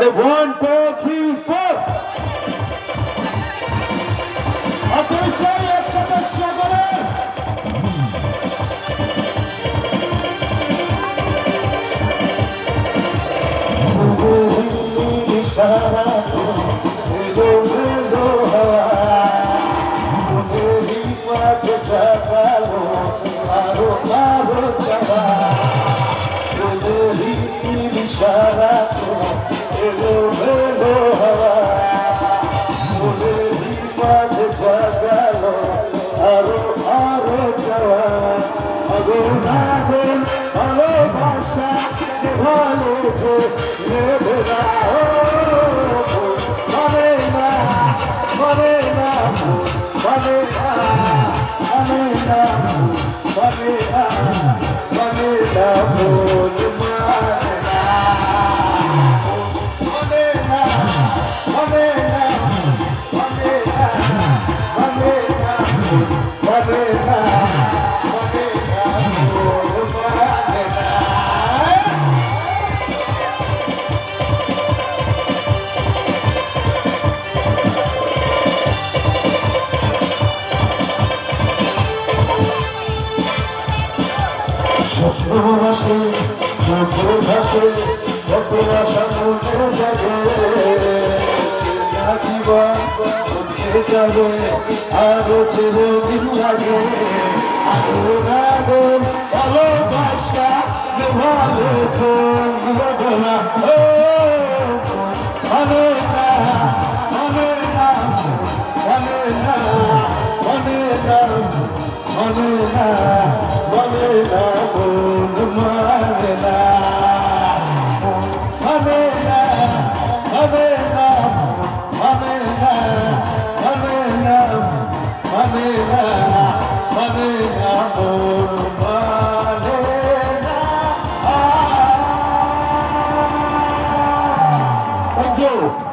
আরে 1 2 3 4 হাতে চাই একসাথে সকলে ইশারা এলো এলো মেরি মাঝে জাগালো আরো আরো চাওয়া মেরি ইশারা এলো এলো হাওয়া মেরি মাঝে জাগালো আরো আরো চাওয়া আগুন আগুন ভালোবাসা ভালো যে নেবে না মানে না মানে না মানে না মানে না মানে না মানে না বল মানে না মানে না মানে না মানে না মানে না মানে না মানে না বল মানে না ভাসে চোখে ভাসে কত আশা মনে জাগে জীবন চলতে যাবে আরো চিরদিন লাগে আগুন আগুন ভালোবাসা ভালো চলবে না মানে না মানে না মানে না মানে না মানে না মানে না বল মানে না মানে না মানে না মানে না মানে না মানে না মানে না বল মানে না Thank you.